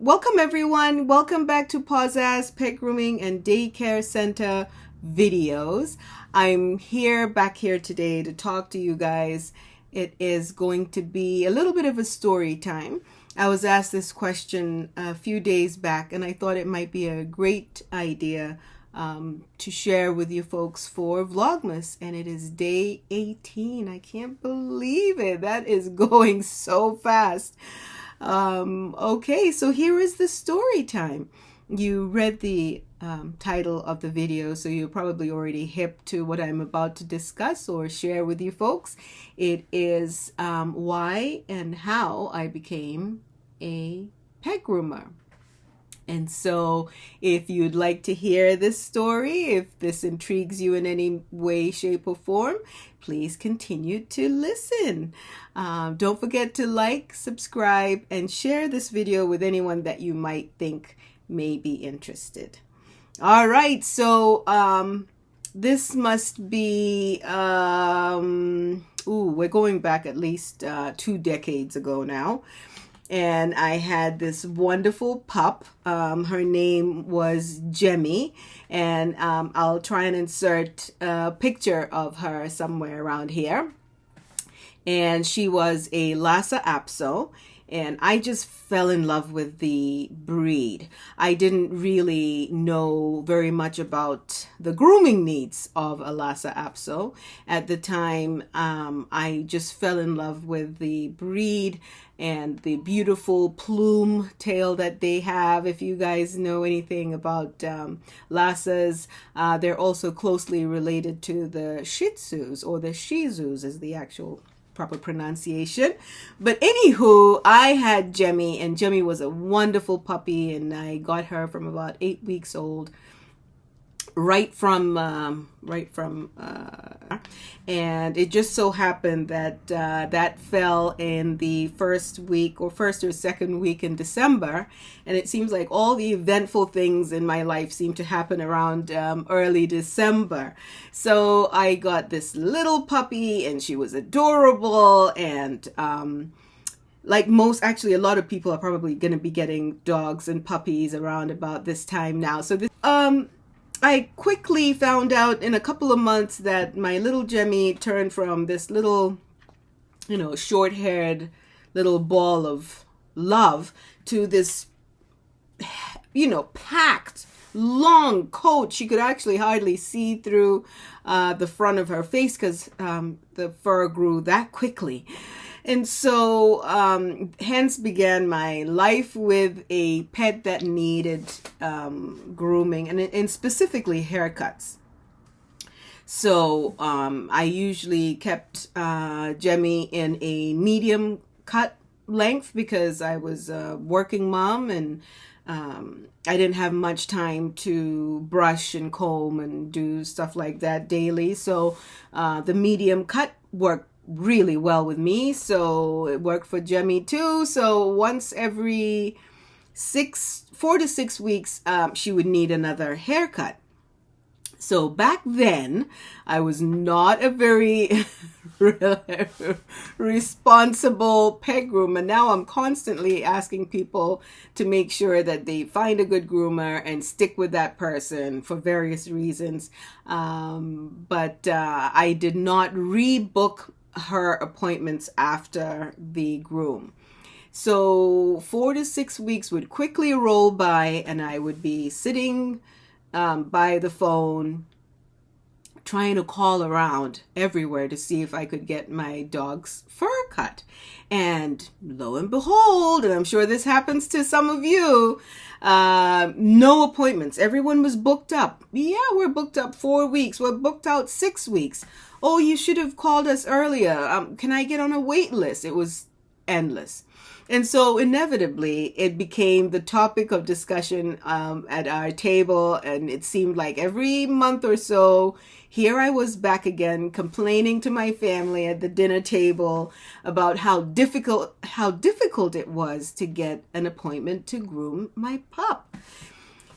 Welcome everyone. Welcome back to Paza's Pet Grooming and Daycare Center videos. I'm back here today to talk to you guys. It is going to be a little bit of a story time. I was asked this question a few days back, and I thought it might be a great idea to share with you folks for Vlogmas, and it is day 18. I can't believe it. That is going so fast. Okay, so here is the story time. You read the title of the video, so you're probably already hip to what I'm about to discuss or share with you folks. It is why and how I became a pet groomer. And so if you'd like to hear this story, if this intrigues you in any way, shape, or form, please continue to listen. Don't forget to like, subscribe, and share this video with anyone that you might think may be interested. All right, so this must be, we're going back at least 2 decades ago now. And I had this wonderful pup. Her name was Jemmy, and I'll try and insert a picture of her somewhere around here. And she was a Lhasa Apso, and I just fell in love with the breed. I didn't really know very much about the grooming needs of a Lhasa Apso. At the time, I just fell in love with the breed and the beautiful plume tail that they have. If you guys know anything about Lhasas, they're also closely related to the Shih Tzus, or the Shih Tzus is the actual proper pronunciation. But anywho, I had Jemmy, and Jemmy was a wonderful puppy, and I got her from about 8 weeks old, right from and it just so happened that that fell in the first or second week in December, and it seems like all the eventful things in my life seem to happen around early December. So I got this little puppy, and she was adorable, and like a lot of people are probably going to be getting dogs and puppies around about this time now. So this I quickly found out in a couple of months that my little Jemmy turned from this little, short-haired little ball of love to this, packed, long coat. She could actually hardly see through the front of her face because the fur grew that quickly. And so hence began my life with a pet that needed grooming and specifically haircuts. So I usually kept Jemmy in a medium cut length because I was a working mom, and I didn't have much time to brush and comb and do stuff like that daily. So the medium cut worked really well with me, so it worked for Jemmy too. So once every 4 to 6 weeks, she would need another haircut. So back then, I was not a very responsible pet groomer. Now I'm constantly asking people to make sure that they find a good groomer and stick with that person for various reasons. But I did not rebook her appointments after the groom. So 4 to 6 weeks would quickly roll by, and I would be sitting by the phone trying to call around everywhere to see if I could get my dog's fur cut. And lo and behold, and I'm sure this happens to some of you, no appointments. Everyone was booked up. Yeah, we're booked up 4 weeks. We're booked out 6 weeks. Oh, you should have called us earlier. Can I get on a wait list? It was endless. And so inevitably, it became the topic of discussion at our table. And it seemed like every month or so, here I was back again, complaining to my family at the dinner table about how difficult it was to get an appointment to groom my pup.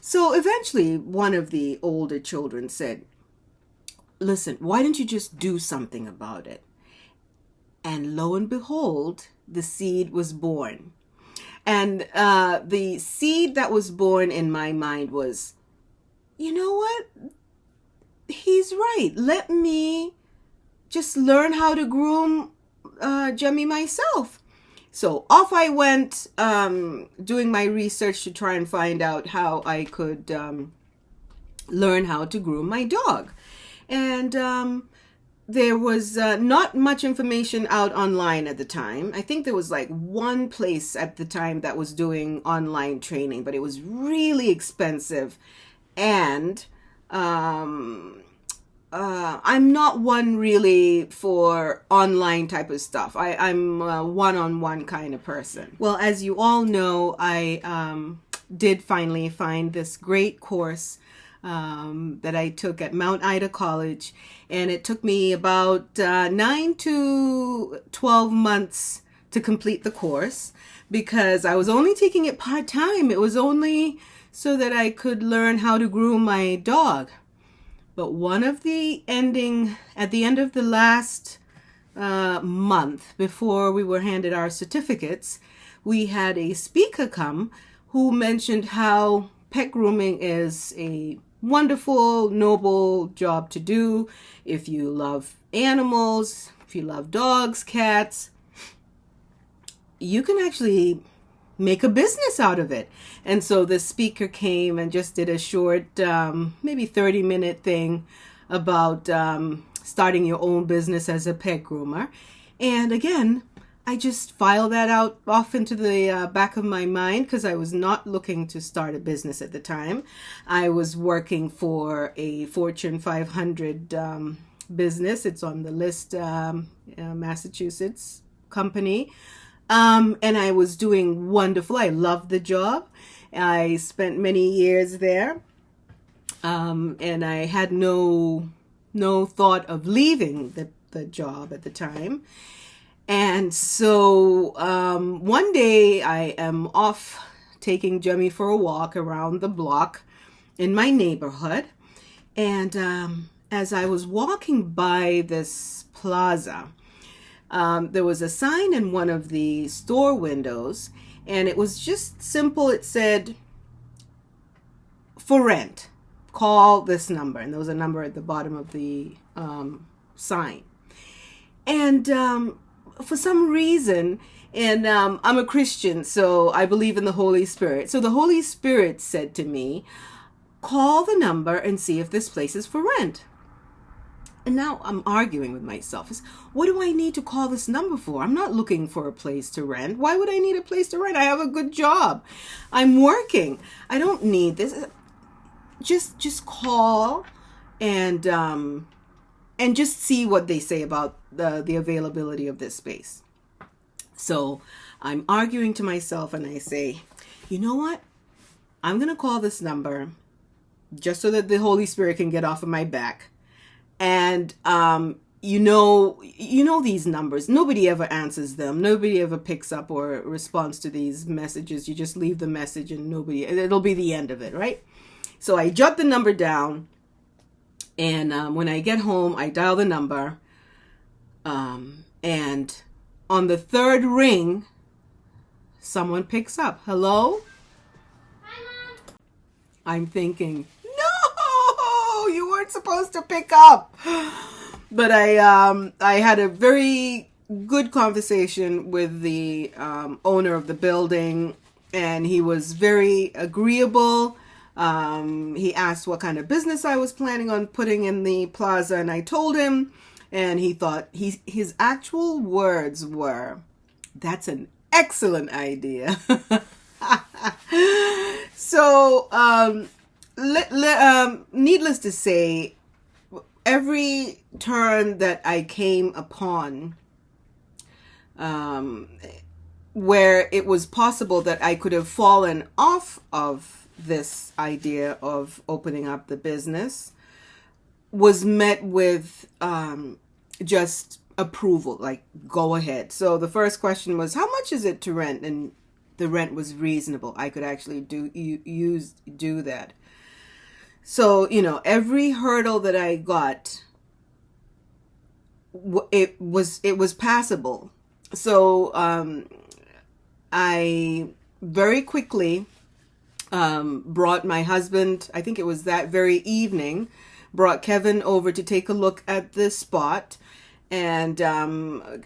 So eventually, one of the older children said, "Listen, why don't you just do something about it?" And lo and behold, the seed was born. And the seed that was born in my mind was, you know what? He's right. Let me just learn how to groom Jemmy myself. So off I went, doing my research to try and find out how I could learn how to groom my dog. And there was not much information out online at the time. I think there was like one place at the time that was doing online training, but it was really expensive. And I'm not one really for online type of stuff. I'm a one-on-one kind of person. Well, as you all know, I did finally find this great course that I took at Mount Ida College, and it took me about 9 to 12 months to complete the course because I was only taking it part-time. It was only so that I could learn how to groom my dog. But at the end of the last month, before we were handed our certificates, we had a speaker come who mentioned how pet grooming is a wonderful, noble job to do if you love animals, if you love dogs, cats. You can actually make a business out of it. And so the speaker came and just did a short, maybe 30-minute thing about starting your own business as a pet groomer. And again, I just filed that off into the back of my mind because I was not looking to start a business at the time. I was working for a Fortune 500 business. It's on the list, Massachusetts company. And I was doing wonderful. I loved the job. I spent many years there. And I had no thought of leaving the job at the time. And so one day I am off taking Jemmy for a walk around the block in my neighborhood. And as I was walking by this plaza, there was a sign in one of the store windows, and it was just simple. It said, "For rent, call this number." And there was a number at the bottom of the sign. And for some reason, and I'm a Christian, so I believe in the Holy Spirit. So the Holy Spirit said to me, call the number and see if this place is for rent. And now I'm arguing with myself. What do I need to call this number for? I'm not looking for a place to rent. Why would I need a place to rent? I have a good job. I'm working. I don't need this. Just call and just see what they say about the availability of this space. So I'm arguing to myself and I say, you know what? I'm going to call this number just so that the Holy Spirit can get off of my back. And, you know these numbers. Nobody ever answers them. Nobody ever picks up or responds to these messages. You just leave the message and it'll be the end of it, right? So I jot the number down. And when I get home, I dial the number. And on the third ring, someone picks up. Hello? Hi, Mom. I'm thinking, no, you weren't supposed to pick up. But I had a very good conversation with the owner of the building, and he was very agreeable. He asked what kind of business I was planning on putting in the plaza, and I told him, and he thought his actual words were, "That's an excellent idea." So, needless to say, every turn that I came upon, where it was possible that I could have fallen off of this idea of opening up the business, was met with just approval, like, go ahead. So the first question was, how much is it to rent? And the rent was reasonable. I could actually do that. So, every hurdle that I got, it was passable. So I very quickly brought my husband, I think it was that very evening, brought Kevin over to take a look at this spot. And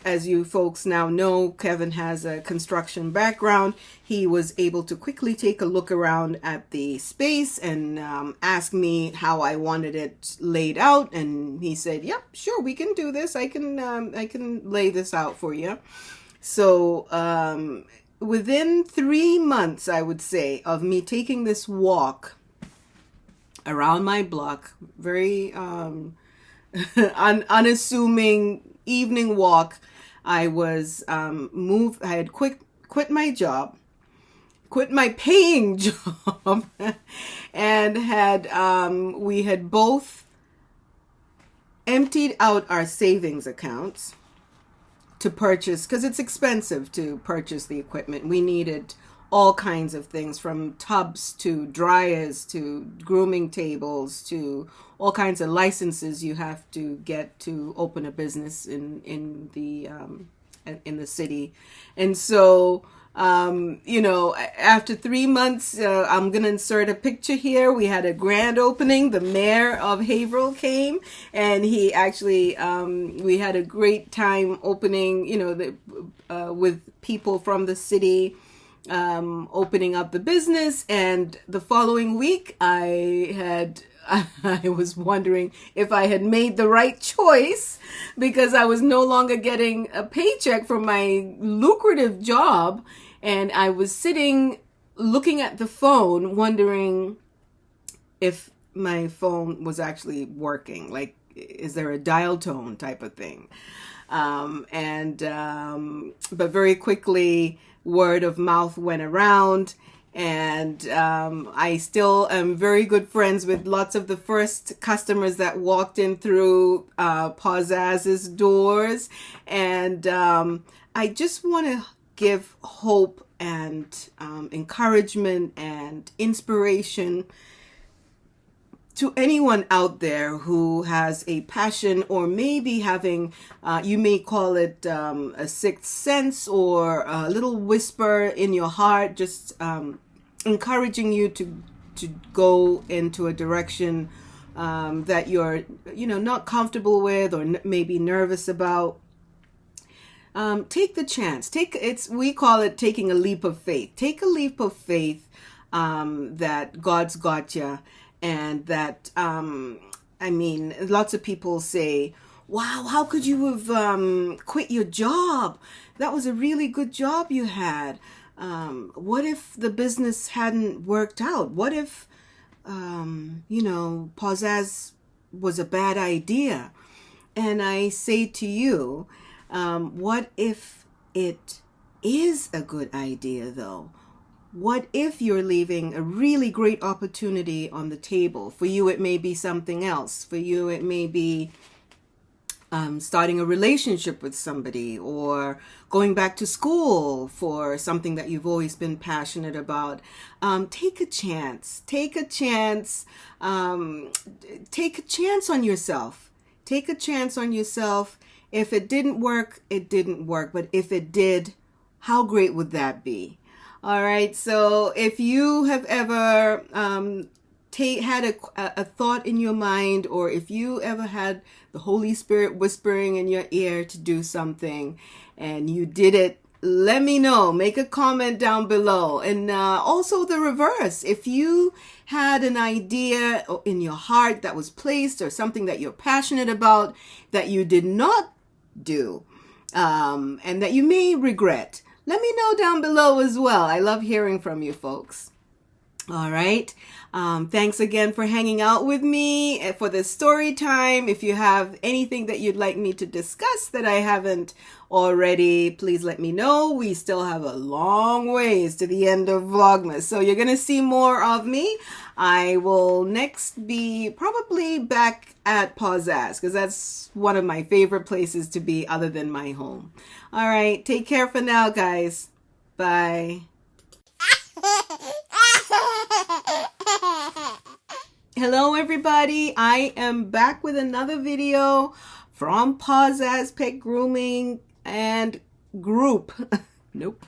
as you folks now know, Kevin has a construction background. He was able to quickly take a look around at the space and ask me how I wanted it laid out. And he said, "Yep, sure, we can do this. I can lay this out for you." So within 3 months, I would say, of me taking this walk around my block, very unassuming evening walk, I was moved. I had quit my job, quit my paying job, and we had both emptied out our savings accounts to purchase, because it's expensive to purchase the equipment. We needed all kinds of things, from tubs to dryers to grooming tables to all kinds of licenses you have to get to open a business in the city. And so after 3 months, I'm going to insert a picture here. We had a grand opening. The mayor of Haverhill came, and he actually, we had a great time opening, with people from the city, opening up the business. And the following week, I was wondering if I had made the right choice, because I was no longer getting a paycheck from my lucrative job. And I was sitting looking at the phone, wondering if my phone was actually working. Like, is there a dial tone type of thing? But very quickly, word of mouth went around. And I still am very good friends with lots of the first customers that walked in through Pazaz's doors. And I just want to give hope and encouragement and inspiration to anyone out there who has a passion, or maybe having, you may call it a sixth sense, or a little whisper in your heart, just encouraging you to go into a direction that you're not comfortable with, or maybe nervous about. Take the chance. We call it taking a leap of faith. Take a leap of faith that God's got you, and that lots of people say, "Wow, how could you have quit your job? That was a really good job you had. What if the business hadn't worked out? What if, Pazaz was a bad idea?" And I say to you, what if it is a good idea, though? What if you're leaving a really great opportunity on the table? For you, it may be something else. For you, it may be starting a relationship with somebody, or going back to school for something that you've always been passionate about. Take a chance. Take a chance. Take a chance on yourself. Take a chance on yourself. If it didn't work, it didn't work. But if it did, how great would that be? All right. So if you have ever had a thought in your mind, or if you ever had the Holy Spirit whispering in your ear to do something and you did it, let me know. Make a comment down below. And also the reverse. If you had an idea in your heart that was placed, or something that you're passionate about that you did not do, and that you may regret, let me know down below as well. I love hearing from you folks. All right. Thanks again for hanging out with me for this story time. If you have anything that you'd like me to discuss that I haven't already, please let me know. We still have a long ways to the end of Vlogmas, so you're going to see more of me. I will next be probably back at Pazaz, because that's one of my favorite places to be other than my home. All right. Take care for now, guys. Bye. Hello everybody, I am back with another video from Pazaz Pet Grooming and Group. Nope.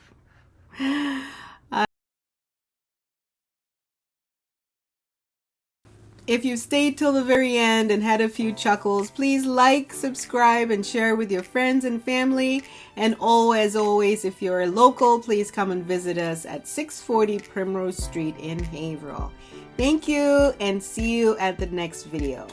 If you stayed till the very end and had a few chuckles, please like, subscribe, and share with your friends and family. And as always, if you're local, please come and visit us at 640 Primrose Street in Haverhill. Thank you, and see you at the next video.